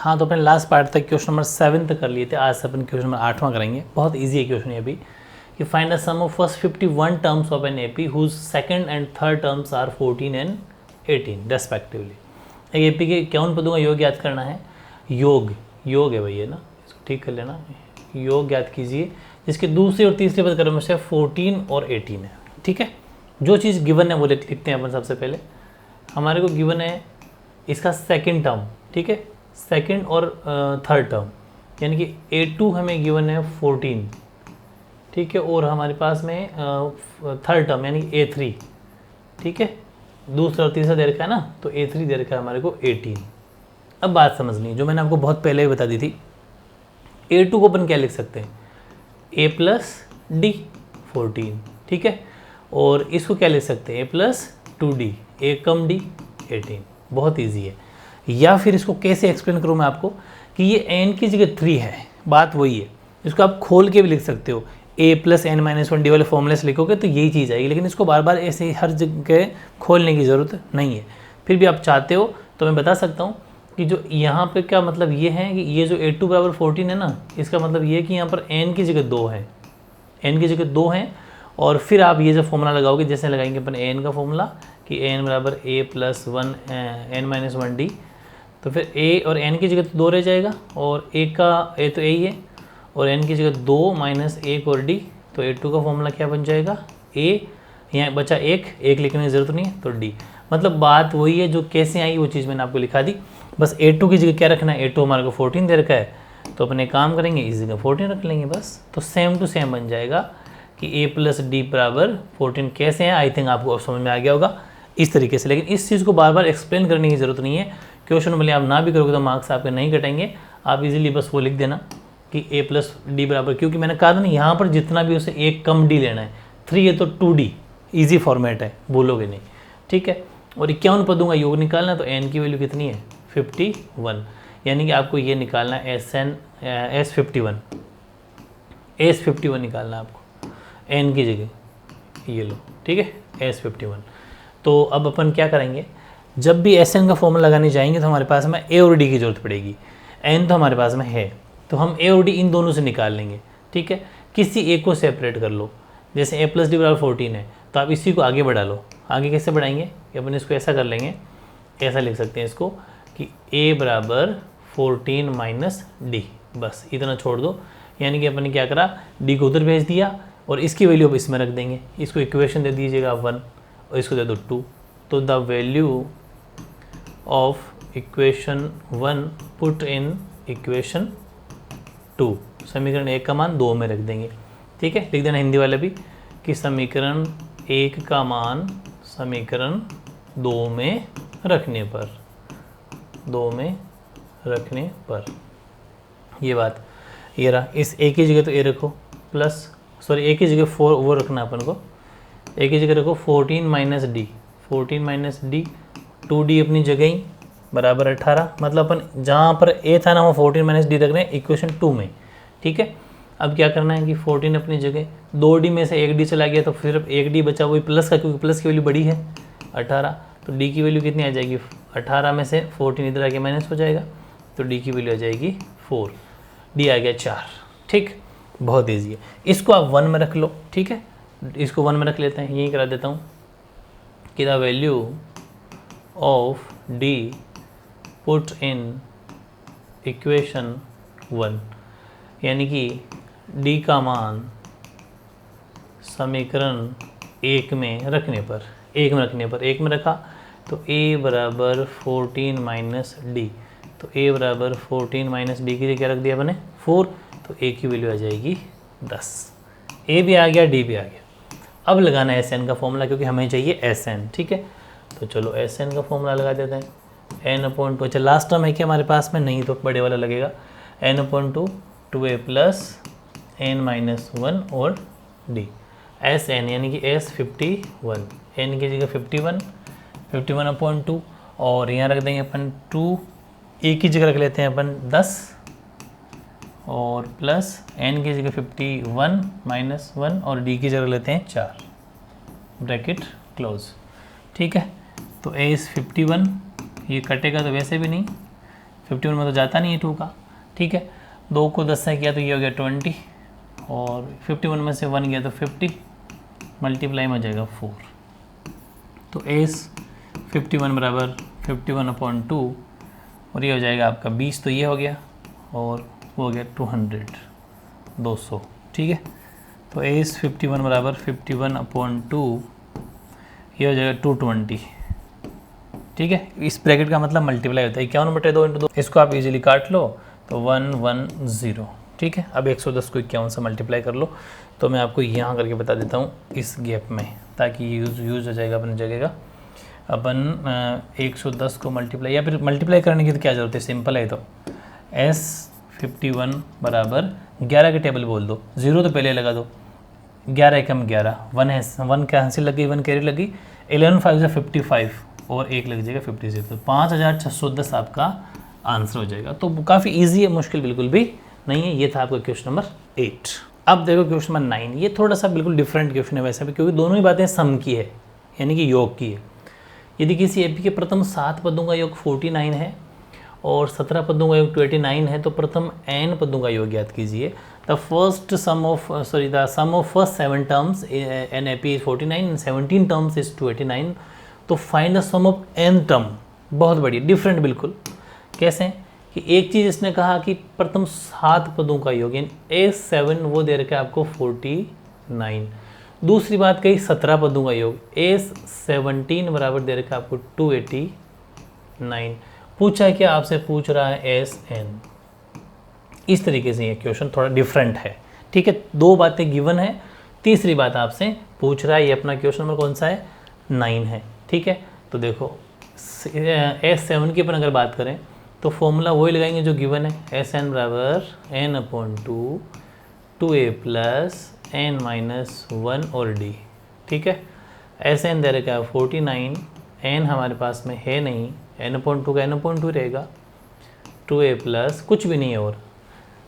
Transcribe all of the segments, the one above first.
हाँ, तो अपने लास्ट पार्ट तक क्वेश्चन नंबर 7 तक कर लिए थे, आज से अपन क्वेश्चन नंबर 8वां करेंगे। बहुत इजी है क्वेश्चन ये भी, कि find the sum of first 51 terms of an AP whose second and third terms are 14 and 18 respectively. एक एपी के कौन पदों का योग याद करना है, योग है भैया ना, इसको ठीक कर लेना, योग याद कीजिए, जिसके दूसरे और तीसरे पद क्रम से 14 और 18 है। ठीक है, जो चीज़ गिवन है वो लिखते हैं अपन। सबसे पहले हमारे को गिवन है इसका सेकंड टर्म, ठीक है, सेकंड और थर्ड टर्म, यानी कि A2 हमें गिवन है 14, ठीक है, और हमारे पास में थर्ड टर्म यानी A3, ठीक है, दूसरा और तीसरा दे रखा है ना, तो A3 दे रखा है हमारे को 18। अब बात समझनी, जो मैंने आपको बहुत पहले ही बता दी थी, A2 को अपन क्या लिख सकते हैं, A प्लस D 14, ठीक है, और इसको क्या लिख सकते हैं, A plus 2D, A come D 18। बहुत ईजी है। या फिर इसको कैसे एक्सप्लेन करूँ मैं आपको, कि ये n की जगह 3 है, बात वही है। इसको आप खोल के भी लिख सकते हो, a plus n minus 1d वाले फॉर्मूले से लिखोगे तो यही चीज़ आएगी, लेकिन इसको बार बार ऐसे ही हर जगह खोलने की ज़रूरत नहीं है। फिर भी आप चाहते हो तो मैं बता सकता हूँ कि जो यहाँ पे क्या मतलब ये है कि ये जो A2 बराबर 14 है ना, इसका मतलब ये है कि यहाँ पर n की जगह 2 है, n की जगह 2 है। और फिर आप ये जो फॉर्मूला लगाओगे, जैसे लगाएंगे अपन n का फॉर्मूला कि n बराबर a plus 1 n minus 1d, तो फिर a और n की जगह तो 2 रह जाएगा, और a का a तो a ही है, और n की जगह 2 माइनस 1 और d, तो A2 का फॉर्मूला क्या बन जाएगा, a, यहाँ बचा 1 लिखने की ज़रूरत नहीं है, तो d। मतलब बात वही है, जो कैसे आई वो चीज़ मैंने आपको लिखा दी। बस A2 की जगह क्या रखना है, A2 हमारे को 14 दे रखा है, तो अपने काम करेंगे इस जगह 14 रख लेंगे बस, तो सेम टू सेम बन जाएगा कि a प्लस डी बराबर 14 कैसे है। आई थिंक आपको समझ में आ गया होगा इस तरीके से, लेकिन इस चीज़ को बार बार एक्सप्लेन करने की ज़रूरत नहीं है। क्वेश्चन भले आप ना भी करोगे तो मार्क्स आपके नहीं कटेंगे, आप इजीली बस वो लिख देना कि a प्लस डी बराबर, क्योंकि मैंने कहा था ना यहाँ पर जितना भी उसे एक कम d लेना है, 3 है तो 2d, ईजी फॉर्मेट है, भूलोगे नहीं, ठीक है। और 51 पदों का योग निकालना, तो n की वैल्यू कितनी है 51, यानी कि आपको ये निकालना है S51 निकालना है आपको n की जगह, ये लो, ठीक है, S51। तो अब अपन क्या करेंगे, जब भी Sn का फॉर्मूला लगाने जाएंगे तो हमारे पास में a और d की जरूरत पड़ेगी। n तो हमारे पास में है, तो हम a और d इन दोनों से निकाल लेंगे, ठीक है। किसी एक को सेपरेट कर लो, जैसे a प्लस डी बराबर 14 है, तो आप इसी को आगे बढ़ा लो। आगे कैसे बढ़ाएंगे, कि अपन इसको ऐसा कर लेंगे, ऐसा लिख सकते हैं इसको कि a बराबर 14 माइनस डी, बस इतना छोड़ दो। यानी कि अपन ने क्या करा, d को उधर भेज दिया और इसकी वैल्यू अब इसमें रख देंगे। इसको इक्वेशन दे दीजिएगा 1 और इसको दे दो 2, तो the value of equation 1 put in equation 2, समीकरण 1 का मान 2 में रख देंगे, ठीक है। लिख देना हिंदी वाला भी कि समीकरण 1 का मान समीकरण 2 में रखने पर, ये बात, ये रहा। इस a की जगह तो a रखो, प्लस सॉरी a की जगह 4 वो रखना अपन को, a की जगह रखो 14 माइनस डी, 2d अपनी जगह ही बराबर 18। मतलब अपन जहाँ पर a था ना, वो 14 माइनस डी रख रहे हैं इक्वेशन 2 में, ठीक है। अब क्या करना है कि 14 अपनी जगह, 2d में से 1d चला गया तो सिर्फ 1d बचा, वही प्लस का, क्योंकि प्लस की वैल्यू बड़ी है 18, तो d की वैल्यू कितनी आ जाएगी, 18 में से 14 इधर आके माइनस हो जाएगा, तो d की वैल्यू आ जाएगी 4, d आ गया 4, ठीक। बहुत ईजी है, इसको आप 1 में रख लो, ठीक है। इसको 1 में रख लेते हैं, यही करा देता हूँ कि the value of d put in equation 1, यानी कि d का मान समीकरण 1 में रखने पर, 1 में रखा तो a बराबर 14 माइनस डी, तो a बराबर 14 माइनस डी की जगह क्या रख दिया मैंने 4, तो a की वैल्यू आ जाएगी 10। a भी आ गया, d भी आ गया। अब लगाना है Sn का फॉर्मूला, क्योंकि हमें चाहिए Sn, ठीक है। तो चलो Sn का फॉर्मूला लगा देते हैं, n/2। अच्छा लास्ट टर्म है कि हमारे पास में, नहीं तो बड़े वाला लगेगा, n/2 2a plus n minus 1 और d, Sn यानी कि S51, n की जगह 51/2, और यहाँ रख देंगे अपन 2, a की जगह रख लेते हैं अपन 10, और प्लस n की जगह 51 माइनस 1 और d की जगह लेते हैं 4, ब्रैकेट क्लोज, ठीक है। तो a इज़ 51, ये कटेगा तो वैसे भी नहीं, 51 में तो जाता नहीं है 2 का, ठीक है। 2 को 10 से किया तो ये हो गया 20, और 51 में से 1 गया तो 50, मल्टीप्लाई में हो जाएगा 4। तो एस 51 बराबर 51/2, और ये हो जाएगा आपका 20, तो ये हो गया, और वो हो गया 200, ठीक है। तो एस 51 बराबर 51/2, ये हो जाएगा 220, ठीक है। इस ब्रैकेट का मतलब मल्टीप्लाई होता है 51/2 × 2, इसको आप इजीली काट लो तो 110, ठीक है। अब 110 को 51 से मल्टीप्लाई कर लो, तो मैं आपको यहाँ करके बता देता हूँ इस गैप में, ताकि यूज़ हो जाएगा अपनी जगह का। अपन 110 को मल्टीप्लाई, या फिर मल्टीप्लाई करने की तो क्या ज़रूरत है, सिंपल है। तो एस 51 बराबर 11 के टेबल बोल दो, 0 तो पहले लगा दो, 11 एकम 11, 1 है, 1 कैंसिल लगी, 1 कैरी लगी, 11 5 से 55, और 1 लग जाएगा 56, तो 5610 आपका आंसर हो जाएगा। तो काफ़ी इजी है, मुश्किल बिल्कुल भी नहीं है। ये था आपका क्वेश्चन नंबर 8। अब देखो क्वेश्चन नंबर 9, ये थोड़ा सा बिल्कुल डिफरेंट क्वेश्चन है वैसे भी, क्योंकि दोनों ही बातें सम की है, यानी कि योग की है। यदि किसी एपी के प्रथम 7 पदों का योग 49 है और 17 पदों का योग 29 है, तो प्रथम n पदों का योग ज्ञात कीजिए। The sum of first 7 terms an AP is 49 and 17 terms is 29, तो find the sum of n term. बहुत बढ़िया, डिफरेंट बिल्कुल। कैसे कि एक चीज़ इसने कहा कि प्रथम 7 पदों का योग, यानी A7 वो दे रखा है आपको 49। दूसरी बात कही 17 पदों का योग, A17 बराबर दे रखा है आपको 289। पूछा है क्या, आपसे पूछ रहा है SN। इस तरीके से ये क्वेश्चन थोड़ा डिफरेंट है, ठीक है। 2 बातें गिवन है, तीसरी बात आपसे पूछ रहा है। ये अपना क्वेश्चन नंबर कौन सा है, 9 है, ठीक है। तो देखो S7 की अपन अगर बात करें तो फॉर्मूला वही लगाएंगे जो गिवन है, SN बराबर n/2 2a + n-1 और d, ठीक है। SN दे रखा है 49, n हमारे पास में है नहीं, n/2 का n/2 रहेगा, 2a + कुछ भी नहीं है, और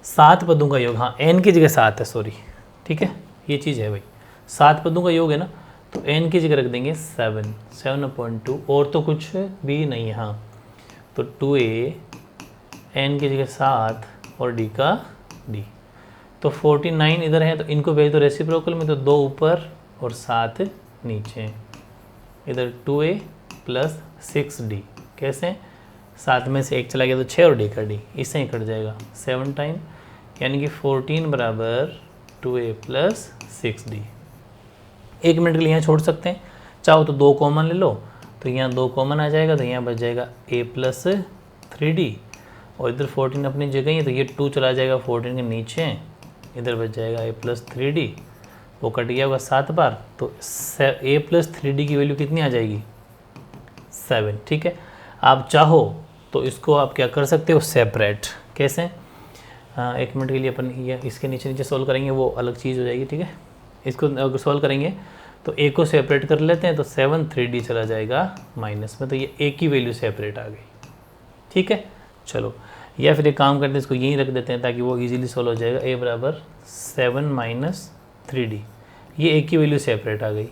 7 पदों का योग, हाँ n की जगह 7 है, सॉरी, ठीक है। ये चीज़ है भाई, 7 पदों का योग है ना, तो n की जगह रख देंगे 7/2, और तो कुछ भी नहीं है, हाँ। तो 2a, n की जगह 7 और d का d। तो 49 इधर है, तो इनको भेज दो रेसिप्रोकल में, तो 2 ऊपर और 7 नीचे, इधर 2a + 6d। कैसे, 7 में से 1 चला गया तो 6 और d का d, इससे ही कट जाएगा 7 टाइम, यानी कि 14 बराबर 2a + 6d। 1 मिनट के लिए यहाँ छोड़ सकते हैं, चाहो तो 2 कॉमन ले लो, तो यहाँ 2 कॉमन आ जाएगा, तो यहाँ बच जाएगा a + 3d, और इधर 14 अपनी जगह ही है, तो ये 2 चला जाएगा 14 के नीचे, इधर बच जाएगा a + 3d, वो कट गया होगा 7 बार, तो a + 3d की वैल्यू कितनी आ जाएगी, 7, ठीक है। आप चाहो तो इसको आप क्या कर सकते हो, सेपरेट। कैसे, 1 मिनट के लिए अपन ये इसके नीचे नीचे सोल्व करेंगे, वो अलग चीज़ हो जाएगी, ठीक है। इसको अगर सोल्व करेंगे तो a को सेपरेट कर लेते हैं, तो 7 3d चला जाएगा माइनस में, तो ये a की वैल्यू सेपरेट आ गई, ठीक है। चलो, या फिर एक काम करते हैं, इसको यहीं रख देते हैं ताकि वो इजीली सोल्व हो जाएगा। a बराबर 7 - 3d, ये a की वैल्यू सेपरेट आ गई,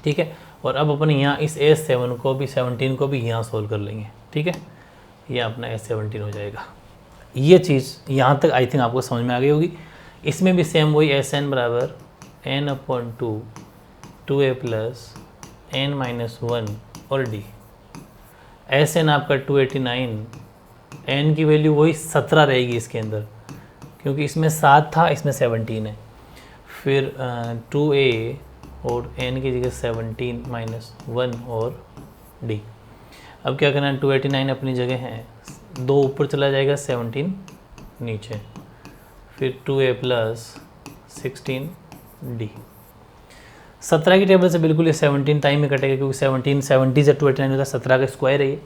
ठीक है। और अब अपन यहाँ इस S7 को भी 17 को भी यहाँ सोल्व कर लेंगे, ठीक है। ये अपना S17 हो जाएगा। ये चीज़ यहाँ तक आई थिंक आपको समझ में आ गई होगी। इसमें भी सेम वही, SN बराबर n/2 2a + n-1 और d। SN आपका 289, n की वैल्यू वही 17 रहेगी इसके अंदर, क्योंकि इसमें 7 था, इसमें 17 है। फिर 2a और n की जगह 17 - 1 और d। अब क्या करना है, 289 अपनी जगह है, 2 ऊपर चला जाएगा, 17 नीचे, फिर 2a + 16d। 17 की टेबल से बिल्कुल ये 17 टाइम में कटेगा, क्योंकि 17 70 से 289 होता है, 17 का स्क्वायर है ये,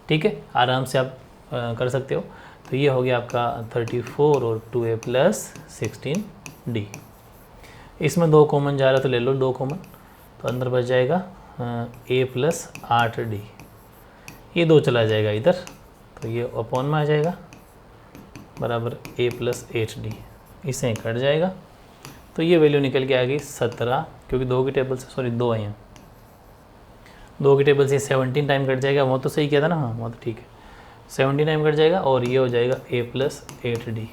ठीक है। आराम से आप कर सकते हो। तो ये हो गया आपका 34 और 2a + 16d। इसमें 2 कॉमन जा रहा है, तो ले लो 2 कॉमन, तो अंदर बच जाएगा a + 8d। ये 2 चला जाएगा इधर, तो ये अपॉन में आ जाएगा, बराबर a + 8d, इसे कट जाएगा। तो ये वैल्यू निकल के आ गई 17, क्योंकि 2 की टेबल से, सॉरी 2 है यहाँ, 2 की टेबल से 17 टाइम कट जाएगा, वो तो सही किया था ना, हाँ वो तो ठीक है। 79 कट जाएगा और ये हो जाएगा a प्लस 8d।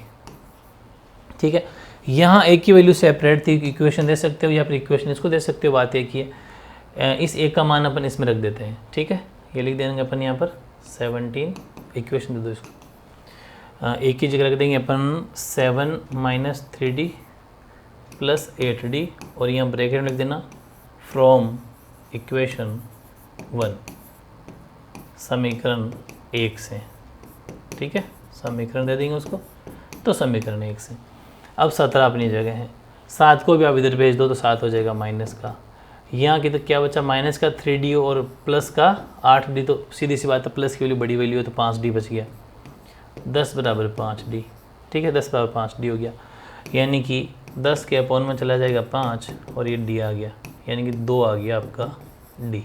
ठीक है, यहाँ a की वैल्यू सेपरेट थी, इक्वेशन दे सकते हो या फिर इक्वेशन इसको दे सकते हो, बात एक ही है। इस a का मान अपन इसमें रख देते हैं। ठीक है, ये लिख देंगे अपन यहाँ पर 17, इक्वेशन दे दो इसको, a की जगह रख देंगे अपन 7 माइनस 3d प्लस 8d और यहाँ ब्रैकेट में लिख देना फ्रॉम इक्वेशन 1, समीकरण 1 से। ठीक है, समीकरण दे देंगे उसको, तो समीकरण 1 से। अब 17 अपनी जगह है, 7 को भी आप इधर भेज दो तो 7 हो जाएगा माइनस का, यहाँ की तो क्या बचा माइनस का 3d और प्लस का 8d, तो सीधी सी बात है प्लस की वैल्यू बड़ी वैल्यू है तो 5d बच गया, 10 बराबर 5d। ठीक है, 10 बराबर 5d हो गया, यानी कि 10 के अपॉन में चला जाएगा 5 और ये d आ गया, यानी कि 2 आ गया आपका d।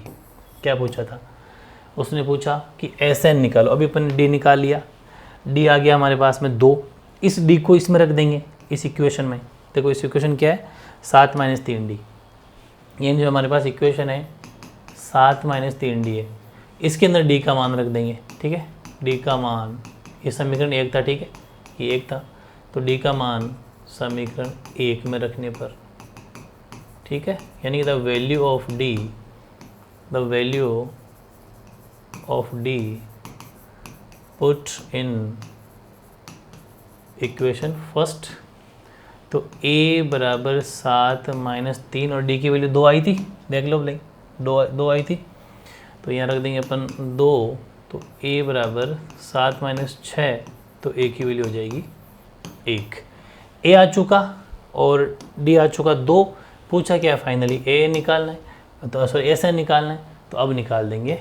क्या पूछा था उसने, पूछा कि SN निकालो, अभी अपन ने d निकाल लिया, d आ गया हमारे पास में 2, इस d को इसमें रख देंगे इस इक्वेशन में। देखो इस इक्वेशन क्या है, 7 माइनस 3d, यानी जो हमारे पास इक्वेशन है 7 माइनस 3d है, इसके अंदर d का मान रख देंगे। ठीक है, d का मान, ये समीकरण 1 था, ठीक है ये 1 था, तो d का मान समीकरण 1 में रखने पर, ठीक है, यानी कि the value of d put in equation first, तो a बराबर 7 माइनस 3 और d की वैल्यू 2 आई थी, देख लो भाई 2 आई थी, तो यहाँ रख देंगे अपन 2, तो a बराबर 7 माइनस 6, तो a की वैल्यू हो जाएगी 1। a आ चुका और d आ चुका 2, पूछा क्या फाइनली a निकालना है, तो सॉरी SN निकालना है, तो अब निकाल देंगे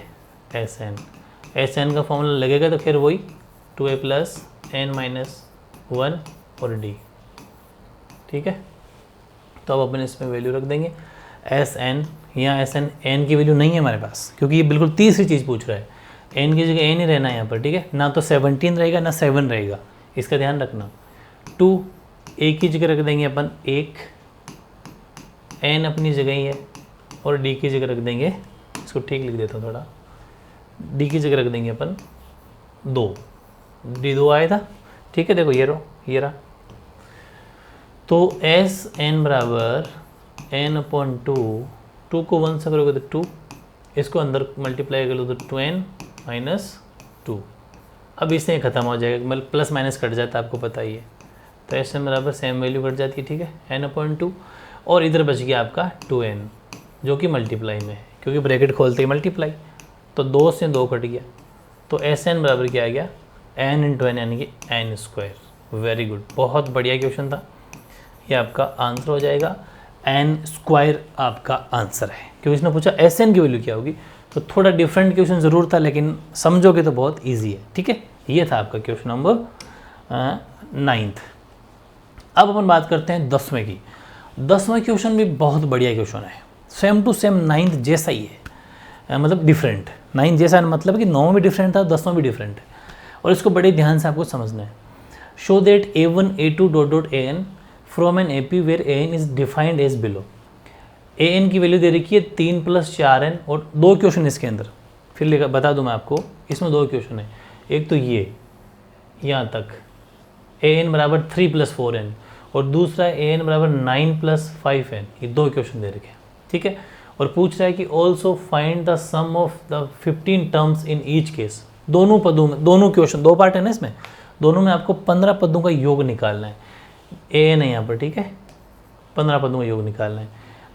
SN का फॉर्मूला लगेगा तो फिर वही 2a प्लस n माइनस 1 और d। ठीक है, तो अब अपन इसमें वैल्यू रख देंगे SN, यहाँ SN n की वैल्यू नहीं है हमारे पास, क्योंकि ये बिल्कुल तीसरी चीज़ पूछ रहा है, n की जगह n ही रहना है यहाँ पर। ठीक है, ना तो 17 रहेगा ना 7 रहेगा, इसका ध्यान रखना। 2 a की जगह रख देंगे अपन 1, n अपनी जगह ही है, और d की जगह रख देंगे, इसको ठीक लिख देता हूँ थोड़ा, d की जगह रख देंगे अपन 2, d 2 आया था। ठीक है, देखो ये रहा, तो SN बराबर n अपॉन 2 को 1 से करोगे तो 2, इसको अंदर मल्टीप्लाई कर लो तो 2n माइनस 2। अब इससे ख़त्म हो जाएगा, मतलब प्लस माइनस कट जाता है, आपको पता ही है, तो SN बराबर सेम वैल्यू कट जाती है। ठीक है, n अपॉन 2, और इधर बच गया आपका 2n जो कि मल्टीप्लाई में है, क्योंकि ब्रैकेट खोलते ही मल्टीप्लाई, तो 2 से 2 कट गया, तो SN बराबर क्या आ गया n इंटू n, यानी कि n स्क्वायर। वेरी गुड, बहुत बढ़िया क्वेश्चन था, ये आपका आंसर हो जाएगा, n स्क्वायर आपका आंसर है, क्योंकि इसने पूछा SN की वैल्यू क्या होगी, तो थोड़ा डिफरेंट क्वेश्चन ज़रूर था, लेकिन समझोगे तो बहुत ईजी है। ठीक है, ये था आपका क्वेश्चन नंबर 9th। अब अपन बात करते हैं 10वें की। 10वां क्वेश्चन भी बहुत बढ़िया क्वेश्चन है, सेम टू सेम 9th जैसा ही है, मतलब डिफरेंट। 9th जैसा मतलब कि 9 भी डिफरेंट था, 10वां भी डिफरेंट है, और इसको बड़े ध्यान से आपको समझना है। Show that A1 A2 dot dot AN from an AP where AN is defined as below. AN की वैल्यू दे रखी है 3 + 4n, और 2 क्वेश्चन इसके अंदर, फिर लेकर बता दूं मैं आपको, इसमें 2 क्वेश्चन है। एक तो ये यहाँ तक AN बराबर 3 + 4n, और दूसरा AN बराबर 9 + 5n, ये 2 क्वेश्चन दे रखे हैं। ठीक है, और पूछ रहा है कि also find the sum of the 15 terms in each case. दोनों पदों में, दोनों क्वेश्चन 2 पार्ट है ना इसमें, दोनों में आपको 15 पदों का योग निकालना है। AN है यहाँ पर, ठीक है, 15 पदों का योग निकालना है।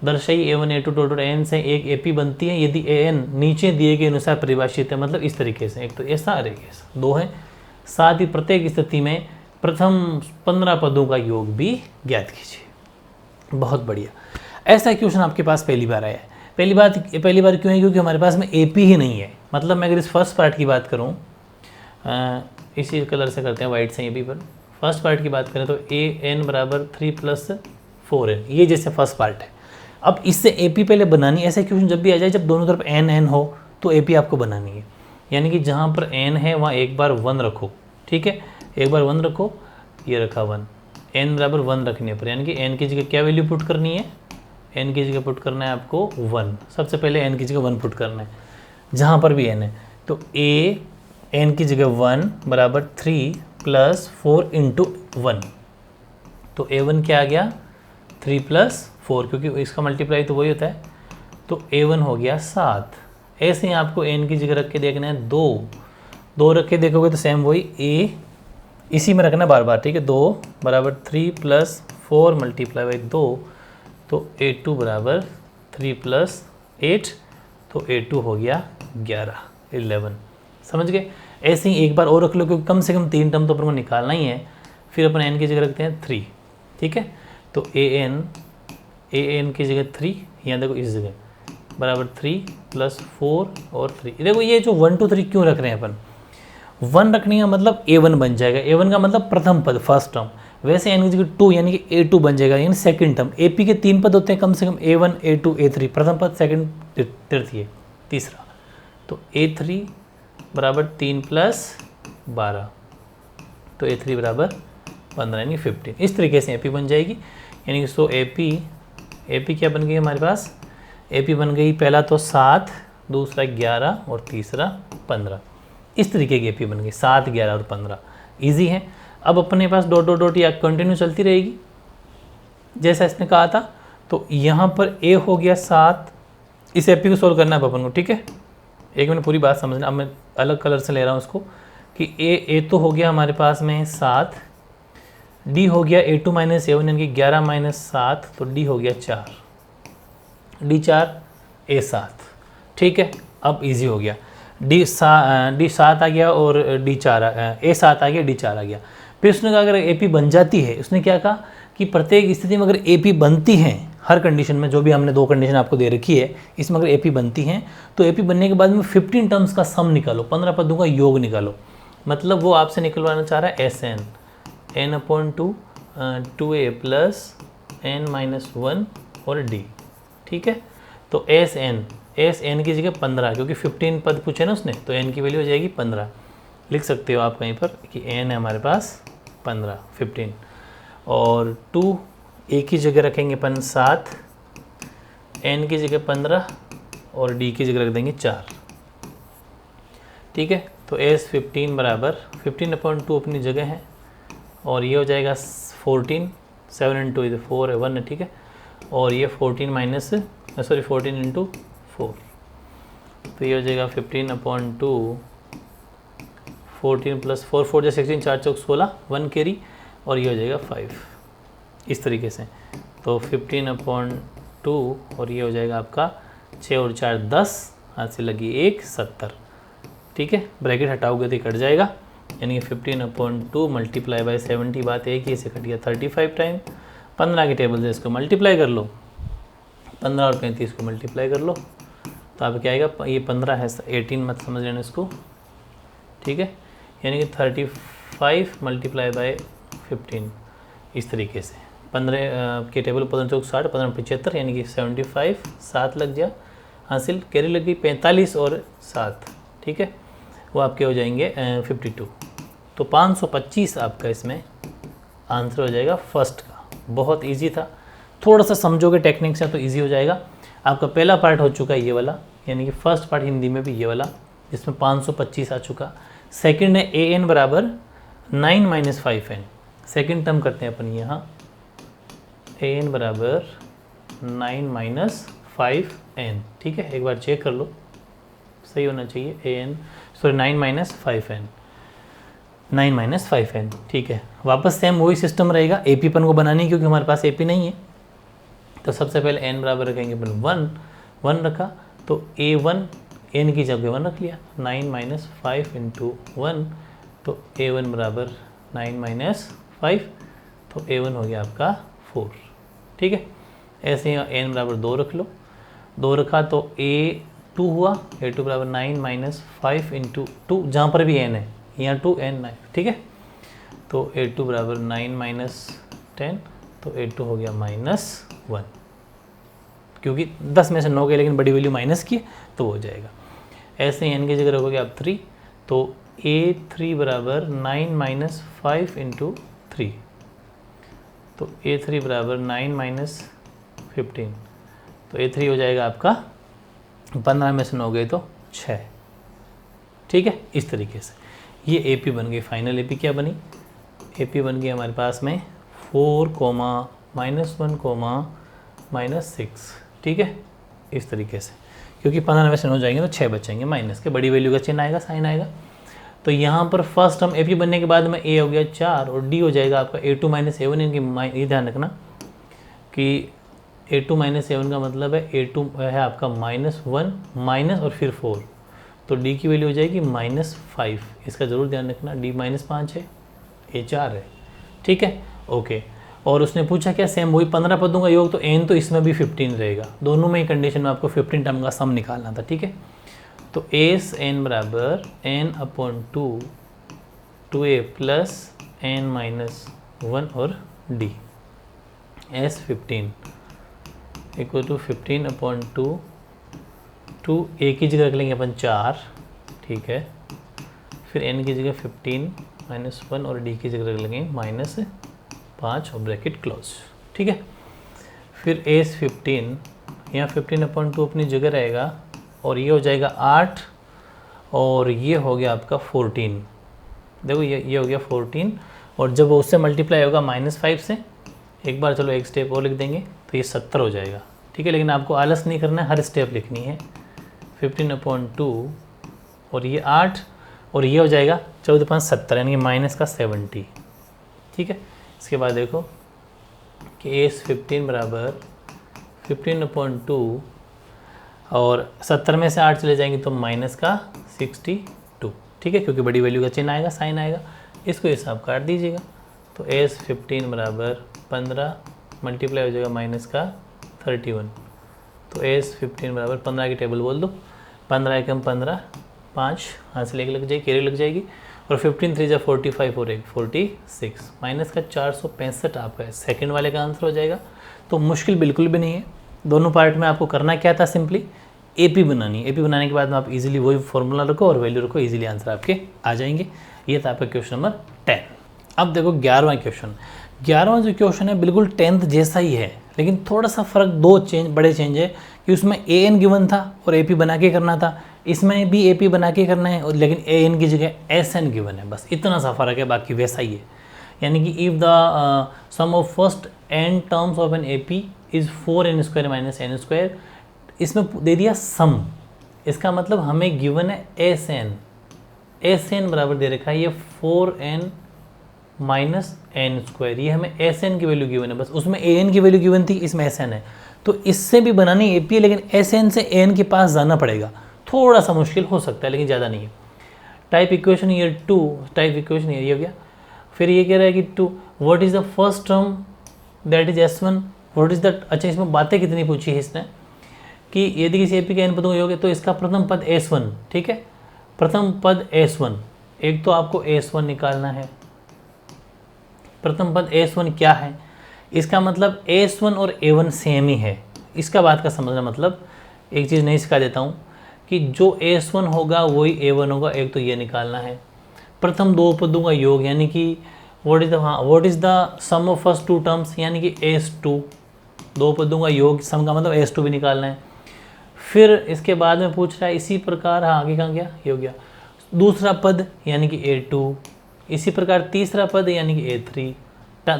दर्शाई A1 A2 डॉट AN से एक AP बनती है यदि AN नीचे दिए गए अनुसार परिभाषित है, मतलब इस तरीके से, एक तो ऐसा और एक ऐसा, 2 है। साथ ही प्रत्येक स्थिति में प्रथम 15 पदों का योग भी ज्ञात कीजिए। बहुत बढ़िया, ऐसा क्वेश्चन आपके पास पहली बार आया है। पहली बार क्यों है, क्योंकि हमारे पास में AP ही नहीं है। मतलब मैं अगर इस फर्स्ट पार्ट की बात करूँ, इसी कलर से करते हैं, वाइट से AP पर, फर्स्ट पार्ट की बात करें तो AN बराबर 3 + 4n, ये जैसे फर्स्ट पार्ट है। अब इससे AP पहले बनानी, ऐसा क्वेश्चन जब भी आ जाए जब दोनों तरफ n हो तो AP आपको बनानी है, यानी कि जहाँ पर n है वहाँ एक बार 1 रखो। ठीक है, एक बार 1 रखो, ये रखा 1, n बराबर 1 रखने पर, यानी कि n की जगह क्या वैल्यू पुट करनी है, n की जगह पुट करना है आपको 1। सबसे पहले n की जगह 1 पुट करना है जहाँ पर भी n है, तो n की जगह 1 बराबर 3 प्लस 4 इंटू 1, तो a1 क्या आ गया 3 प्लस 4, क्योंकि इसका मल्टीप्लाई तो वही होता है, तो a1 हो गया 7। ऐसे ही आपको n की जगह रख के देखना है 2 रख के देखोगे तो सेम वही a इसी में रखना बार बार, ठीक है। 2 बराबर 3 प्लस 4 मल्टीप्लाई बाई 2, तो a2 बराबर 3 प्लस 8, तो a2 हो गया 11। समझ गए। ऐसे ही एक बार और रख लो, क्योंकि कम से कम 3 टर्म तो अपन को निकालना ही है। फिर अपन n की जगह रखते हैं 3, ठीक है। तो an की जगह 3, यहाँ देखो इस जगह बराबर 3 प्लस 4 और 3। देखो ये जो 1 2 3 क्यों रख रहे हैं अपन, 1 रखने का मतलब a1 बन जाएगा, a1 का मतलब प्रथम पद फर्स्ट टर्म। वैसे n की जगह 2 यानी कि a2 बन जाएगा, यानी सेकंड टर्म। AP के 3 पद होते हैं कम से कम, a1 a2 a3, प्रथम पद सेकंड तृतीय तीसरा। तो a3 बराबर 3 प्लस 12, तो a3 बराबर 15 यानी 15। इस तरीके से AP बन जाएगी। यानी कि सो AP क्या बन गई हमारे पास, AP बन गई पहला तो 7, दूसरा 11 और तीसरा 15। इस तरीके की AP बन गई 7 11 और 15। ईजी है। अब अपने पास डॉट डॉट डॉट या कंटिन्यू चलती रहेगी जैसा इसने कहा था। तो यहाँ पर A हो गया 7, इस AP को सोल्व करना है अपन को, ठीक है। एक मिनट पूरी बात समझना, अब मैं अलग कलर से ले रहा हूँ उसको कि A तो हो गया हमारे पास में 7, D हो गया A2 माइनस A1 यानी कि 11 माइनस 7, तो D हो गया 4, D4 A7, ठीक है। अब इजी हो गया, D7 आ गया और A7 आ गया, D4 आ गया। फिर उसने कहा अगर AP बन जाती है, उसने क्या कहा कि प्रत्येक स्थिति में अगर AP बनती है, हर कंडीशन में, जो भी हमने 2 कंडीशन आपको दे रखी है, इसमें अगर AP बनती हैं तो AP बनने के बाद में 15 टर्म्स का सम निकालो, 15 पदों का योग निकालो। मतलब वो आपसे निकलवाना चाह रहा है SN n/2 2a plus n minus 1 और D, ठीक है। तो SN की जगह 15, क्योंकि 15 पद पूछे ना उसने, तो n की वैल्यू हो जाएगी 15। लिख सकते हो आप कहीं पर कि n है हमारे पास 15 और 2 a की जगह रखेंगे अपन 7, n की जगह 15 और D की जगह रख देंगे 4, ठीक है। तो S15 बराबर 15/2 अपनी जगह है और ये हो जाएगा 14, 7 इंटू 4 है 1 है, ठीक है। और ये 14 इंटू 4, तो ये हो जाएगा 15/2, 14 प्लस 4 4 जैसे 16 4 चौक 16, 1 कैरी, और ये हो जाएगा 5 इस तरीके से। तो 15/2 और ये हो जाएगा आपका 6 और 4 10, हाथ से लगी 1 70, ठीक है। ब्रैकेट हटाओगे तो कट जाएगा, यानी कि 15/2 मल्टीप्लाई बाई 70, बात एक ही, इसे कट गया 35 टाइम। 15 के टेबल से इसको मल्टीप्लाई कर लो, 15 और 35 को मल्टीप्लाई कर लो, तो आप क्या आएगा, ये 15 है 18 मत समझ लेना इसको, ठीक है। यानी कि 35 मल्टीप्लाई बाई 15 इस तरीके से। 15 के टेबल 15 चौक 60, 15 75 यानी कि 75, 7 लग गया हासिल, कैरी लग गई 45 और 7, ठीक है। वो आपके हो जाएंगे 52। तो 525 आपका इसमें आंसर हो जाएगा फर्स्ट का। बहुत इजी था, थोड़ा सा समझोगे टेक्निक से तो इजी हो जाएगा। आपका पहला पार्ट हो चुका है ये वाला, यानी कि फर्स्ट पार्ट हिंदी में भी ये वाला, जिसमें 525 आ चुका। सेकंड है an बराबर 9 माइनस 5n। सेकेंड टर्म करते हैं अपन यहाँ, an बराबर 9 माइनस 5n, ठीक है। एक बार चेक कर लो, सही होना चाहिए। 9 माइनस 5n, ठीक है। वापस सेम वही सिस्टम रहेगा, AP पन को बनानी, क्योंकि हमारे पास AP नहीं है। तो सबसे पहले n बराबर रखेंगे अपन 1 रखा, तो a1 n की जगह 1 रख लिया, 9 माइनस 5 इंटू 1, तो a1 बराबर 9 माइनस 5, तो a1 हो गया आपका 4, ठीक है। ऐसे ही n बराबर 2 रख लो, 2 रखा तो a2 हुआ, a2 बराबर 9 माइनस 5 इंटू 2, जहाँ पर भी n है, यहाँ 2 n 9, ठीक है। तो a2 बराबर 9 माइनस 10, तो a2 हो गया -1, क्योंकि 10 में से 9 गए लेकिन बड़ी वैल्यू माइनस की, तो हो जाएगा। ऐसे ही n की जगह रखोगे आप 3, तो a3 बराबर 9 माइनस 5 इंटू 3, तो a3 बराबर 9 माइनस 15, तो a3 हो जाएगा आपका 15 में से 9 गए तो 6, ठीक है। इस तरीके से ये ए पी बन गई, फाइनल ए पी क्या बनी, ए पी बन गई हमारे पास में 4, -1, ठीक है, इस तरीके से, क्योंकि 15 में से हो जाएंगे तो 6 बचेंगे माइनस के, बड़ी वैल्यू का चिन्ह आएगा, साइन आएगा। तो यहाँ पर फर्स्ट टर्म ए पी बनने के बाद में ए हो गया 4 और डी हो जाएगा आपका A2 - A1, इनकी ये ध्यान रखना कि A2 - A1 का मतलब है A2 है आपका -1 माइनस और फिर 4, तो D की वैल्यू हो जाएगी -5, इसका ज़रूर ध्यान रखना, D -5 है, A 4 है, ठीक है, ओके। और उसने पूछा क्या, सेम वही 15 पदों का योग, तो n तो इसमें भी 15 रहेगा, दोनों में ही कंडीशन में आपको 15 टर्म का सम निकालना था, ठीक है। तो एस n बराबर n/2 2a + n-1 और d, S 15 = 15/2, 2 a की जगह रख लेंगे अपन 4, ठीक है, फिर n की जगह 15 - 1 और d की जगह रख लेंगे -5 और ब्रैकेट क्लोज, ठीक है। फिर एस 15, यहाँ 15/2 अपनी जगह रहेगा और ये हो जाएगा 8 और ये हो गया आपका 14, देखो ये हो गया 14, और जब वो उससे मल्टीप्लाई होगा -5 से, एक बार चलो एक स्टेप और लिख देंगे तो ये 70 हो जाएगा, ठीक है। लेकिन आपको आलस नहीं करना है, हर स्टेप लिखनी है। 15/2 और ये 8 और ये हो जाएगा 14×5 = 70, यानी कि -70, ठीक है। इसके बाद देखो कि एस 15 बराबर 15/2 और 70 में से 8 चले जाएंगे तो -62, ठीक है, क्योंकि बड़ी वैल्यू का चिन्ह आएगा, साइन आएगा, इसको हिसाब काट दीजिएगा। तो एस 15 बराबर 15 मल्टीप्लाई हो जाएगा -31, तो एस 15 बराबर 15 की टेबल बोल दो, 15 एकम 15, 5 हाथ से लेके लग जाएगी, कैरी लग जाएगी, और 15 3 = 45 और 46, -465 आपका सेकंड वाले का आंसर हो जाएगा। तो मुश्किल बिल्कुल भी नहीं है, दोनों पार्ट में आपको करना क्या था, सिंपली एपी बनानी है, एपी बनाने के बाद में आप इजीली वही फॉर्मूला रखो और वैल्यू रखो, इजीली आंसर आपके आ जाएंगे। ये था आपका क्वेश्चन नंबर 10। अब देखो 11वां क्वेश्चन, 11वां जो क्वेश्चन है बिल्कुल 10th जैसा ही है, लेकिन थोड़ा सा फ़र्क, दो बड़े चेंज है कि उसमें ए एन गिवन था और ए पी बना के करना था, इसमें भी ए पी बना के करना है, और लेकिन ए एन की जगह एस एन गिवन है, बस इतना सा फ़र्क है, बाकी वैसा ही है। यानी कि if the sum of first n terms of an A P is 4n² - n², इसमें दे दिया सम, इसका मतलब हमें गिवन है एस एन बराबर दे रखा है ये 4n - n², ये हमें एस एन की वैल्यू गिवन है, बस उसमें ए एन की वैल्यू गिवन थी, इसमें एस एन है, तो इससे भी बनानी ए पी है, लेकिन एस एन से ए एन के पास जाना पड़ेगा, थोड़ा सा मुश्किल हो सकता है लेकिन ज़्यादा नहीं है। Type equation year 2, type equation ये हो गया। फिर ये कह रहा है कि 2 what is the first term that is S1, what is the, अच्छा इसमें बातें कितनी पूछी है इसने कि यदि किसी एपी का n पदों का योग है तो इसका प्रथम पद S1, ठीक है, प्रथम पद S1, एक तो आपको S1 निकालना है। प्रथम पद S1 क्या है, इसका मतलब S1 और A1 सेम ही है, इसका बात का समझना, मतलब एक चीज़ नहीं सिखा देता हूँ कि जो S1 होगा वही A1 होगा, एक तो ये निकालना है। प्रथम दो पदों का योग यानी कि what is the sum of first 2 terms, यानी कि S2, दो पदों का योग, सम का मतलब S2 भी निकालना है। फिर इसके बाद में पूछ रहा है इसी प्रकार, हाँ आगे कहाँ गया, ये हो गया दूसरा पद यानी कि A2, इसी प्रकार तीसरा पद यानी कि A3,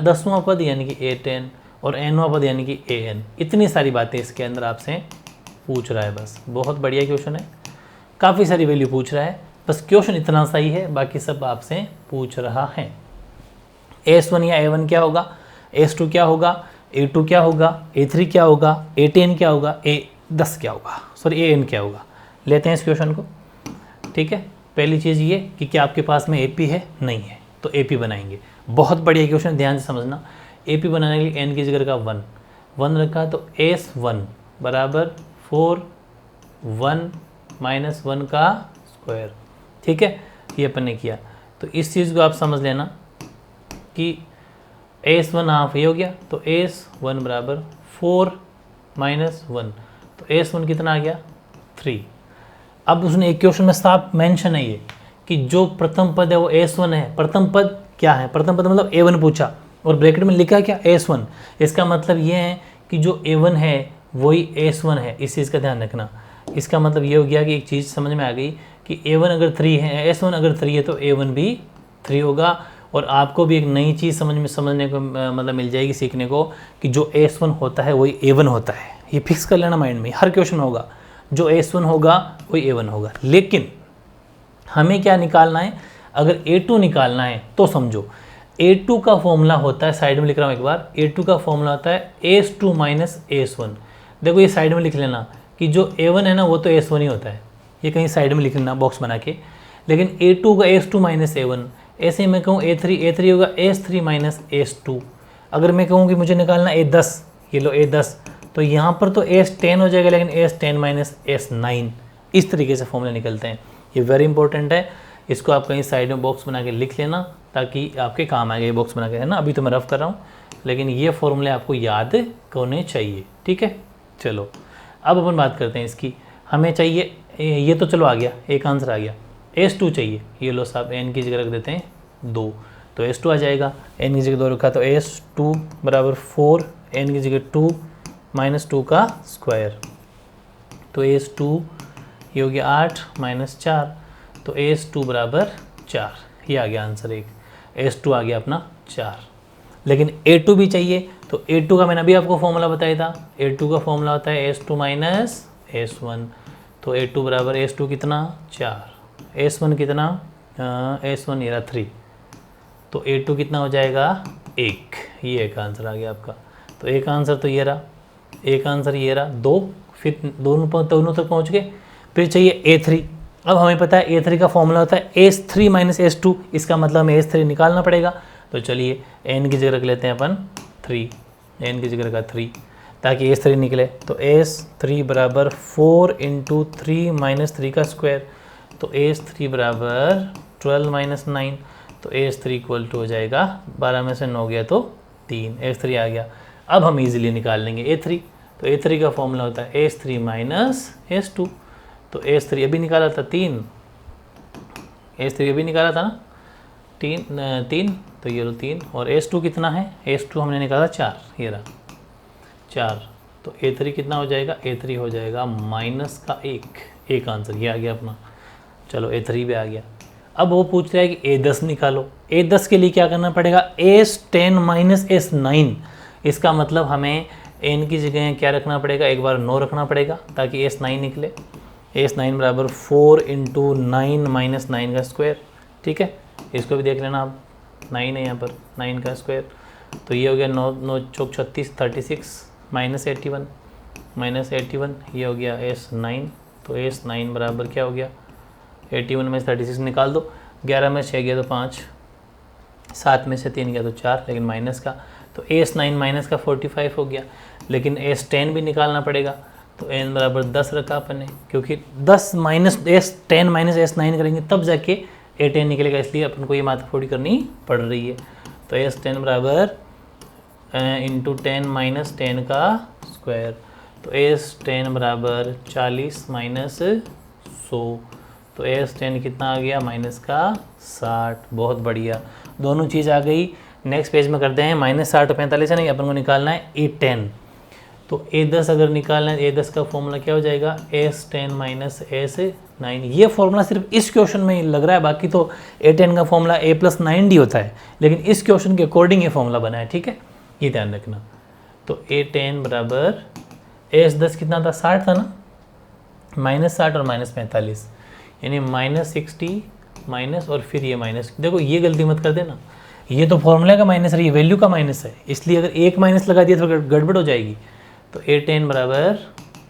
10वां पद यानी कि A10 और nवां पद यानी कि AN। इतनी सारी बातें इसके अंदर आपसे पूछ रहा है, बस बहुत बढ़िया क्वेश्चन है, काफ़ी सारी वैल्यू पूछ रहा है, बस क्वेश्चन इतना सही है, बाकी सब आपसे पूछ रहा है। S1 या A1 क्या होगा, S2 क्या होगा, A2 क्या होगा, A3 क्या होगा, A10 क्या होगा, A10 क्या होगा, सॉरी AN क्या होगा। लेते हैं इस क्वेश्चन को, ठीक है। पहली चीज़ ये कि क्या आपके पास में AP है, नहीं है, तो AP बनाएंगे। बहुत बढ़िया क्वेश्चन, ध्यान से समझना। AP बनाने के लिए n की जगह का 1 रखा, तो S1 बराबर 4 1 - 1 का स्क्वायर, ठीक है, ये अपन ने किया। तो इस चीज़ को आप समझ लेना कि S1 हाफ ये हो गया, तो S1 बराबर 4 - 1, तो S1 कितना आ गया 3। अब उसने एक क्वेश्चन में साफ मेंशन है ये कि जो प्रथम पद है वो S1 है। प्रथम पद क्या है, प्रथम पद मतलब A1 पूछा और ब्रैकेट में लिखा क्या S1, इसका मतलब ये है कि जो A1 है वही S1 है, इस चीज़ का ध्यान रखना। इसका मतलब ये हो गया कि एक चीज़ समझ में आ गई कि A1 अगर 3 है, S1 अगर 3 है तो A1 भी 3 होगा। और आपको भी एक नई चीज़ समझने को मतलब मिल जाएगी, सीखने को, कि जो S1 होता है वही A1 होता है। ये फिक्स कर लेना माइंड में, हर क्वेश्चन होगा जो S1 होगा वही A1 होगा। लेकिन हमें क्या निकालना है, अगर A2 निकालना है तो समझो A2 का फॉर्मूला होता है, साइड में लिख रहा हूँ एक बार, A2 का फॉर्मूला होता है S2 माइनस S1। देखो ये साइड में लिख लेना कि जो A1 है ना वो तो S1 ही होता है, ये कहीं साइड में लिख लेना बॉक्स बना के। लेकिन A2 का S2 माइनस A1, ऐसे ही मैं कहूँ A3 होगा S3 माइनस S2। अगर मैं कहूँ कि मुझे निकालना A10, ये लो A10, तो यहाँ पर तो S10 हो जाएगा, लेकिन S10 माइनस S9, इस तरीके से फॉर्मूले निकलते हैं। ये वेरी इंपॉर्टेंट है, इसको आप कहीं साइड में बॉक्स बना के लिख लेना ताकि आपके काम आएगा। ये बॉक्स बना के, है ना, अभी तो मैं रफ कर रहा हूँ, लेकिन ये फॉर्मूले आपको याद होने चाहिए, ठीक है। चलो अब अपन बात करते हैं इसकी। हमें चाहिए, ये तो चलो आ गया, एक आंसर आ गया। S2 चाहिए, ये लो साहब, n की जगह रख देते हैं 2, तो S2 आ जाएगा। n की जगह 2 रखा तो S2 बराबर 4, n की जगह 2 माइनस 2 का स्क्वायर, तो S2 ये हो गया 8 माइनस 4, तो S2 बराबर 4, ये आ गया आंसर एक। S2 आ गया अपना 4। लेकिन A2 भी चाहिए, तो A2 का मैंने अभी आपको फॉर्मूला बताया था, A2 का फॉर्मूला होता है S2 माइनस S1, तो A2 बराबर S2 कितना 4, S1 कितना S1 ये रहा 3, तो A2 कितना हो जाएगा 1, ये एक आंसर आ गया आपका। तो एक आंसर तो ये रहा, एक आंसर ये रहा 2, फिर दोनों तक पहुँच गए। फिर चाहिए A3। अब हमें पता है A3 का फॉर्मूला होता है S3 माइनस S2, इसका मतलब हमें S3 निकालना पड़ेगा। तो चलिए n की जगह रख लेते हैं अपन 3, n की जगह रखा 3 ताकि S3 निकले, तो S3 बराबर 4 इंटू 3 माइनस 3 का स्क्वायर, तो S3 बराबर 12 माइनस 9, तो S3 इक्वल टू हो जाएगा 12 में से 9 गया तो 3, S3 आ गया। अब हम इजीली निकाल लेंगे A3, तो A3 का फॉर्मूला होता है S3 माइनस S2, तो S3 अभी निकाला था 3, S3 अभी निकाला था ना 3, तो ये लो 3, और S2 कितना है, S2 हमने निकाला 4, ये रहा 4, तो A3 कितना हो जाएगा, A3 हो जाएगा माइनस का 1, एक आंसर ये आ गया अपना। चलो A3 भी आ गया। अब वो पूछ रहा है कि A10 निकालो। A10 के लिए क्या करना पड़ेगा, S10 माइनस S9, इसका मतलब हमें n की जगह क्या रखना पड़ेगा, एक बार 9 रखना पड़ेगा ताकि S9 निकले। S9 बराबर 4 इंटू 9 माइनस 9 का स्क्वायर, ठीक है, इसको भी देख लेना आप, 9 है यहाँ पर, 9 का स्क्वायर, तो ये हो गया 9 चौक 36, 36 माइनस 81, ये हो गया S9, तो S9 बराबर क्या हो गया, 81 में से 36 निकाल दो, 11 में 6 गया तो 5, 7 में से 3 गया तो 4, लेकिन माइनस का, तो S9 माइनस का 45 हो गया। लेकिन S10 भी निकालना पड़ेगा, तो n बराबर 10 रखा अपन ने, क्योंकि 10 माइनस S10 माइनस S9 करेंगे तब जाके A10 निकलेगा, इसलिए अपन को ये माथाफोड़ी करनी पड़ रही है। तो S10 बराबर इंटू 10 माइनस 10 का स्क्वायर, तो S10 बराबर 40 माइनस 100, तो S10 कितना आ गया, माइनस का 60। बहुत बढ़िया, दोनों चीज़ आ गई। नेक्स्ट पेज में करते हैं, माइनस 60 और 45 है नहीं, अपन को निकालना है A10, तो A10 अगर निकालना है, A10 का फॉर्मूला क्या हो जाएगा, S10 माइनस S9। ये फॉर्मूला सिर्फ इस क्वेश्चन में लग रहा है, बाकी तो A10 का फॉर्मूला A प्लस 9D होता है, लेकिन इस क्वेश्चन के अकॉर्डिंग ये फॉर्मूला बना है, ठीक है, ये ध्यान रखना। तो A10 बराबर S10 कितना था, 60 था ना, माइनस 60 और माइनस 45, यानी माइनस 60 माइनस और फिर ये माइनस। देखो ये गलती मत कर देना, ये तो फॉर्मूला का माइनस है, ये वैल्यू का माइनस है, इसलिए अगर एक माइनस लगा दिया तो गड़बड़ हो जाएगी। तो A10 बराबर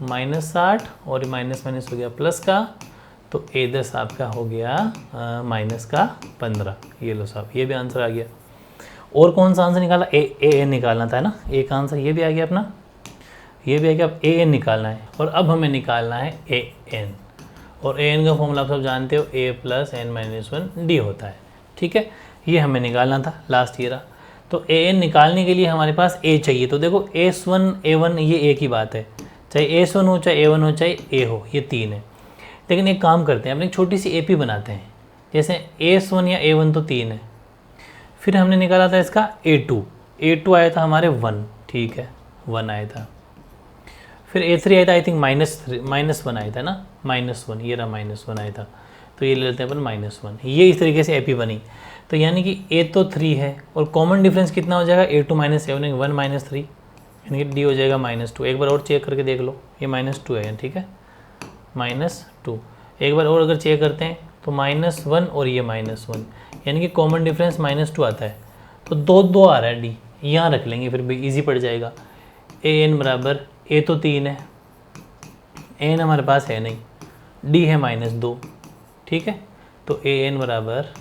माइनस 60 और माइनस माइनस हो गया प्लस का, तो A10 आपका हो गया माइनस का 15। ये लो साहब, ये भी आंसर आ गया। और कौन सा आंसर निकाला, AN निकालना था ना, एक आंसर ये भी आ गया अपना, ये भी आ गया। अब AN निकालना है, और अब हमें निकालना है AN, और AN का फॉर्मूला आप सब जानते हो, A plus n minus 1D होता है, ठीक है, ये हमें निकालना था लास्ट ईयर। तो AN निकालने के लिए हमारे पास A चाहिए, तो देखो S1 A1 ये एक ही बात है, चाहे S1 हो, चाहे A1 हो, चाहे A हो, ये 3 है। लेकिन एक काम करते हैं, अपने एक छोटी सी AP बनाते हैं, जैसे S1 या A1 तो 3 है, फिर हमने निकाला था इसका A2 आया था हमारे 1, ठीक है, 1 आया था। फिर A3 आया था, आई थिंक माइनस 1 आया था ना, -1, ये रहा -1 आया था। तो ये ले लेते हैं अपन -1। ये इस तरीके से AP बनी। तो यानी कि A तो 3 है और कॉमन डिफरेंस कितना हो जाएगा, A2 - A1 1 - 3, यानी कि D हो जाएगा -2। एक बार और चेक करके देख लो, ये -2 है, ठीक है, -2। एक बार और अगर चेक करते हैं तो -1 और ये -1, यानी कि कॉमन डिफरेंस -2 आता है। तो 2 आ रहा है, D यहाँ रख लेंगे, फिर भी ईजी पड़ जाएगा। AN बराबर, A तो 3 है, AN हमारे पास है नहीं, D है -2, ठीक है। तो AN बराबर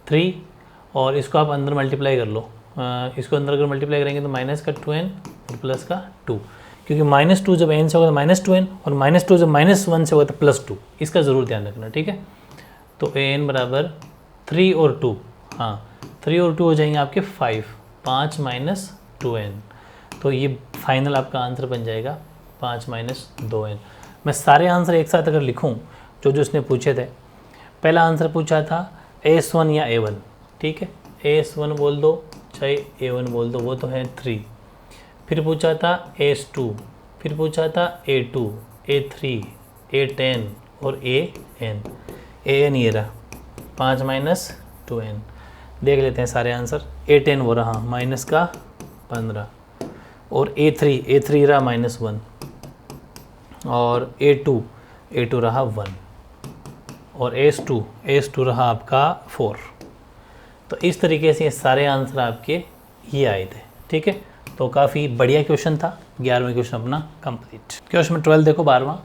3, और इसको आप अंदर मल्टीप्लाई कर लो। इसको अंदर अगर मल्टीप्लाई करेंगे तो माइनस का 2n और प्लस का 2, क्योंकि -2 जब n से होगा तो -2n, और -2 जब -1 से होगा तो +2। इसका ज़रूर ध्यान रखना, ठीक है। तो AN बराबर 3 और 2, हाँ 3 और 2 हो जाएंगे आपके 5, 5 - 2n। तो ये फाइनल आपका आंसर बन जाएगा 5 - 2n। मैं सारे आंसर एक साथ अगर लिखूं जो जो इसने पूछे थे, पहला आंसर पूछा था AS1 या A1, ठीक है, AS1 बोल दो चाहे A1 बोल दो, वो तो है 3। फिर पूछा था AS2, फिर पूछा था A2, A3, A10 और AN ये रहा 5 - 2n। देख लेते हैं सारे आंसर। A10 वो रहा माइनस का 15, और A3 रहा -1, और A2 रहा 1, और AS2 रहा आपका 4। तो इस तरीके से ये सारे आंसर आपके ये आए थे, ठीक है। तो काफ़ी बढ़िया क्वेश्चन था। 11वां क्वेश्चन अपना कंप्लीट। क्वेश्चन नंबर 12 देखो, 12वां,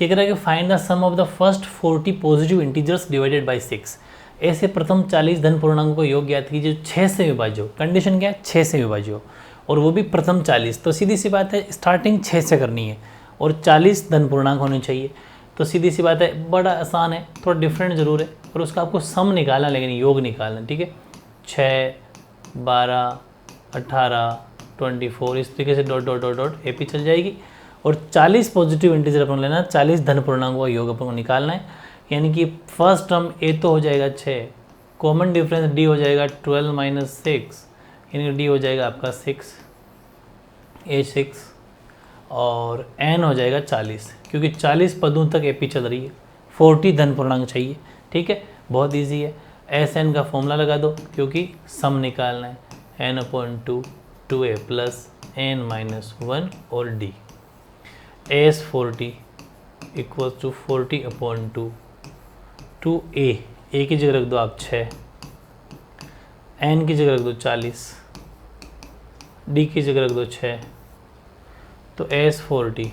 ये कह रहा है कि find the sum of the first 40 positive integers divided by 6। ऐसे प्रथम 40 धन पूर्णांकों को योग ज्ञात कीजिए जो 6 से विभाज्य हो। कंडीशन क्या है, 6 से विभाज्य हो, और वो भी प्रथम 40। तो सीधी सी बात है, स्टार्टिंग 6 से करनी है और 40 धन पूर्णांक होने चाहिए। तो सीधी सी बात है, बड़ा आसान है, थोड़ा डिफरेंट ज़रूर है, और उसका आपको सम निकालना, लेकिन योग निकालना, ठीक है। 6, 12, 18, 24, इस तरीके से dot dot dot dot AP चल जाएगी। और 40 पॉजिटिव इंटीजर अपन को लेना, 40 धन पूर्णांकों का योग अपन को निकालना है। यानी कि फर्स्ट टर्म A तो हो जाएगा 6, कॉमन डिफरेंस D हो जाएगा 12 - 6, यानी कि D हो जाएगा आपका 6, A6, और N हो जाएगा 40, क्योंकि 40 पदों तक AP चल रही है, 40 धन पूर्णांक चाहिए, ठीक है। बहुत ईजी है, SN का फॉर्मूला लगा दो, क्योंकि सम निकालना है, N/2 2A प्लस N - 1 और D। AS40 equal to 40/2 2A की जगह रख दो आप 6, N की जगह रख दो 40, D की जगह रख दो 6। तो AS40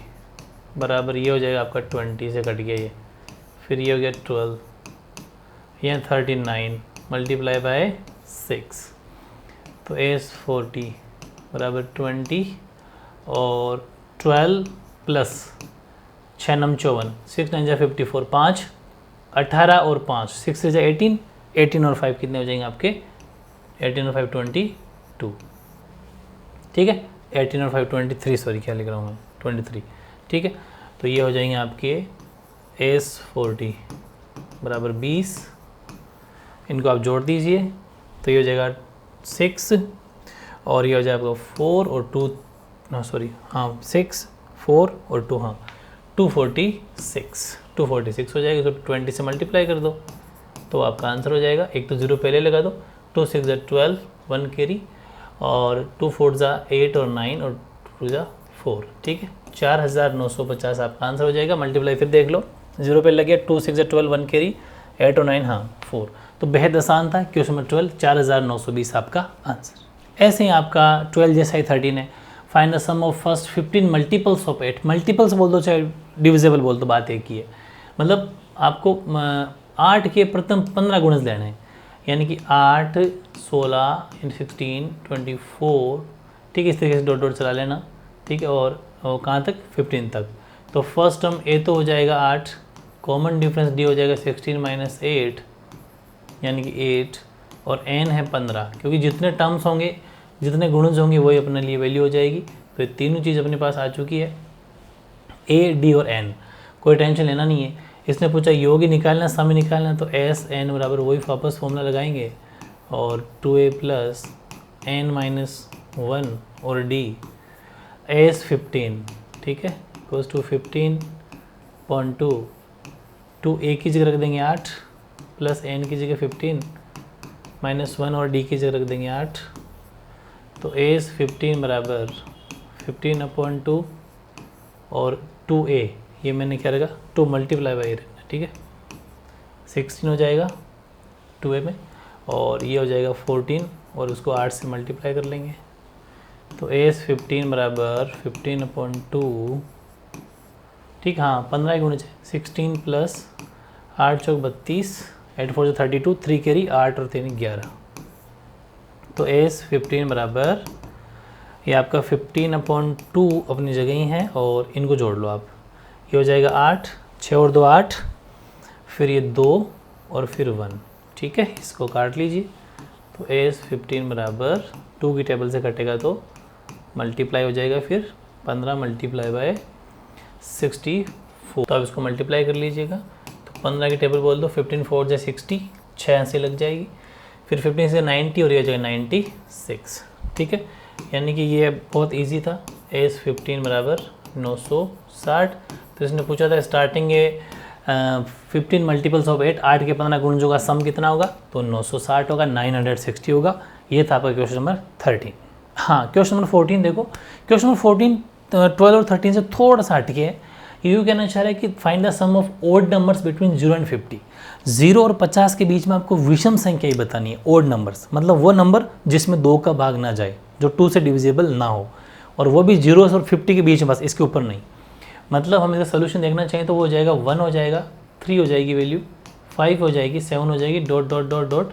बराबर ये हो जाएगा आपका 20 से कट गया ये, फिर ये हो गया 12, यहाँ 39 मल्टीप्लाई बाय 6। तो AS40 बराबर 20 और 12 प्लस 6 9 54, 6 9 54, 5 18 और 5 6 से 18, 18 और 5 कितने हो जाएंगे आपके, 18 और 5 22, ठीक है। 18 और 5 23, सॉरी क्या लिख रहा हूँ मैं, 23, ठीक है। तो ये हो जाएंगे आपके AS40 बराबर 20, इनको आप जोड़ दीजिए तो ये हो जाएगा 6, और ये हो जाएगा आपका 4 और 2, सॉरी हाँ 6 4 और 2, हाँ 246 हो जाएगा। तो 20 से मल्टीप्लाई कर दो तो आपका आंसर हो जाएगा। एक तो 0 पहले लगा दो, 2 6 12, 1 कैरी, और 2 4 8 और 9 और 2 4, ठीक है। 4950 आपका आंसर हो जाएगा। मल्टीप्लाई फिर देख लो, 0 पे लग गया, 2 6 12, 1 कैरी, 8 और 9, हाँ 4। तो बेहद आसान था। क्वेश्चन नंबर 12, 4920 आपका आंसर। ऐसे ही आपका 12 जैसा ही 13 है। Find the sum of first 15 multiples of 8। Multiples बोल दो चाहे डिविजिबल बोल दो, बात एक ही है। मतलब आपको 8 के प्रथम 15 गुणज लेने हैं, यानी कि 8 16 16 24, ठीक है। इस तरीके से डॉट डॉट चला लेना, ठीक है। और कहाँ तक, 15 तक। तो फर्स्ट टर्म A तो हो जाएगा 8, कॉमन डिफरेंस D हो जाएगा 16 - 8, यानी कि 8, और N है 15, क्योंकि जितने टर्म्स होंगे, जितने गुणज होंगे वही अपने लिए वैल्यू हो जाएगी। तो ये तीनों चीज़ अपने पास आ चुकी है, A D और N। कोई टेंशन लेना नहीं है। इसने पूछा योग ही निकालना, सम ही निकालना, तो S N बराबर वही वापस फॉर्मूला लगाएंगे, और 2A प्लस N - 1 और D AS 15, ठीक है, इक्वल्स टू 15/2, 2A की जगह रख देंगे 8 प्लस एन की जगह 15 माइनस 1 और डी की जगह रख देंगे 8। तो ए इज़ 15 बराबर 15/2 और 2a, ये मैंने क्या रखा 2 मल्टीप्लाई बाई रखना, ठीक है 16 हो जाएगा 2a में, और ये हो जाएगा 14 और उसको 8 से मल्टीप्लाई कर लेंगे। तो a इज़ 15 बराबर 15/2, ठीक हाँ 15 गुणे 16 प्लस 8 चौक 32, 8 4 32, 3 कैरी 8 और 3 11। तो a इज़ 15 बराबर, ये आपका 15/2 अपनी जगह ही है और इनको जोड़ लो आप, ये हो जाएगा 8, 6 और 2 8, फिर ये 2 और फिर 1, ठीक है इसको काट लीजिए। तो a इज़ 15 बराबर 2 की टेबल से कटेगा तो मल्टीप्लाई हो जाएगा, फिर 15 मल्टीप्लाई बाय 64, तो आप इसको मल्टीप्लाई कर लीजिएगा। तो 15 की टेबल बोल दो, 15 4 जा 60, 6 से लग जाएगी, फिर 15 से 90 और ये हो जाएगा 96, ठीक है यानी कि ये बहुत इजी था। a इज़ 15 बराबर 960। तो इसने पूछा था स्टार्टिंग 15 मल्टीपल्स ऑफ 8, 8 के 15 गुणजों का सम कितना होगा, तो 960 होगा, 960 होगा। ये था आपका क्वेश्चन नंबर 13। हाँ क्वेश्चन नंबर 14 देखो, क्वेश्चन नंबर 14 12 और 13 से थोड़ा सा हटके है। ये कहना चाह रहा है कि find the sum of odd numbers between 0 and 50। 0 और 50 के बीच में आपको विषम संख्या ही बतानी है, ओड नंबर्स मतलब वो नंबर जिसमें 2 का भाग ना जाए, जो 2 से डिविजिबल ना हो, और वो भी 0 और 50 के बीच में, बस इसके ऊपर नहीं। मतलब हम इसका सोल्यूशन देखना चाहें तो वो हो जाएगा 1 हो जाएगा, 3 हो जाएगी वैल्यू, 5 हो जाएगी, 7 हो जाएगी, डॉट डॉट डॉट डॉट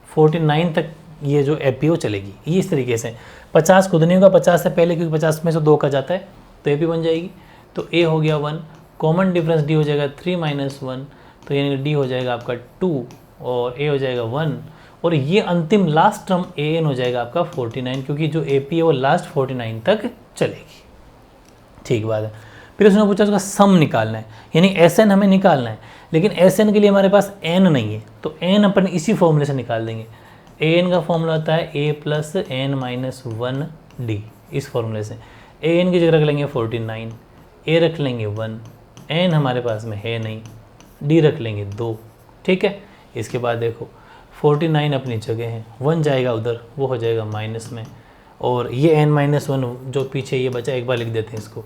49 तक ये जो एपीओ चलेगी। ये इस तरीके से 50 खुद नहीं होगा 50 से पहले, क्योंकि 50 में से 2 का जाता है, तो एपी बन जाएगी। तो ए हो गया 1, कॉमन डिफरेंस डी हो जाएगा 3 - 1, तो यानी डी हो जाएगा आपका 2 और ए हो जाएगा 1, और ये अंतिम लास्ट टर्म ए एन हो जाएगा आपका 49, क्योंकि जो ए पी है वो लास्ट 49 तक चलेगी। ठीक बात है। फिर उसने पूछा उसका सम निकालना है, यानी एस एन हमें निकालना है, लेकिन एस एन के लिए हमारे पास एन नहीं है, तो एन अपन इसी फॉर्मूले से निकाल देंगे। ए एन का फॉर्मूला होता है ए प्लस एन माइनस 1 डी, इस फॉर्मूले से ए एन की जगह रख लेंगे 49, ए रख लेंगे 1, एन हमारे पास में है नहीं, डी रख लेंगे 2, ठीक है। इसके बाद देखो 49 अपनी जगह है, 1 जाएगा उधर, वो हो जाएगा माइनस में, और ये n - 1 जो पीछे ये बचा एक बार लिख देते हैं इसको,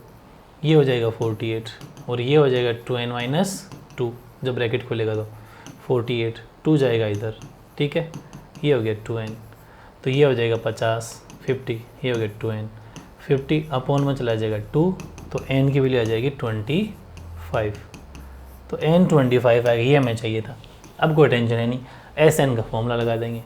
ये हो जाएगा 48, और ये हो जाएगा 2n - 2, जब ब्रैकेट खुलेगा तो 48, 2 जाएगा इधर, ठीक है, ये हो गया 2n, तो ये हो जाएगा 50, 50, ये हो गया 2n, 50 अपॉन में चला जाएगा 2, तो n की वैल्यू आ जाएगी 25, तो n 25 आएगा, ये हमें चाहिए था। अब कोई टेंशन है नहीं, एस एन का फॉर्मूला लगा देंगे,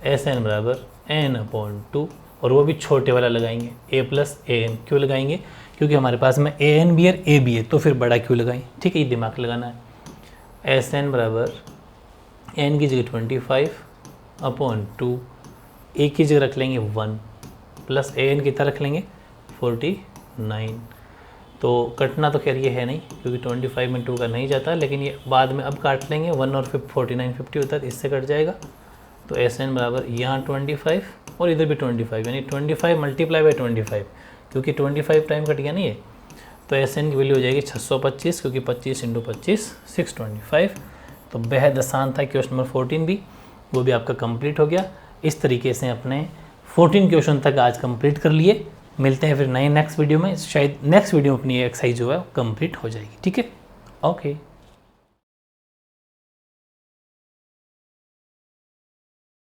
एस एन बराबर n/2, और वो भी छोटे वाला लगाएंगे, a प्लस ए एन। क्यों लगाएंगे, क्योंकि हमारे पास में ए एन भी है ए भी है, तो फिर बड़ा क्यों लगाएं, ठीक है, ये दिमाग लगाना है। एस एन बराबर n की जगह 25/2, ए की जगह रख लेंगे 1, प्लस ए एन कितना रख लेंगे 49। तो कटना तो खैर ये है नहीं, क्योंकि 25 में 2 का नहीं जाता, लेकिन ये बाद में अब काट लेंगे, 1 और 49 50 होता है, इससे कट जाएगा। तो एस एन बराबर यहाँ 25 और इधर भी 25, यानी 25 मल्टीप्लाई बाई 25, क्योंकि 25 टाइम कट गया नहीं है, तो एस एन की वैल्यू हो जाएगी 625, क्योंकि 25 × 25 625। तो बेहद आसान था क्वेश्चन नंबर 14 भी, वो भी आपका कंप्लीट हो गया। इस तरीके से अपने 14 क्वेश्चन तक आज कंप्लीट कर लिए। मिलते हैं फिर नए नेक्स्ट वीडियो में, शायद नेक्स्ट वीडियो में अपनी एक्सरसाइज जो है कंप्लीट हो जाएगी, ठीक है, ओके।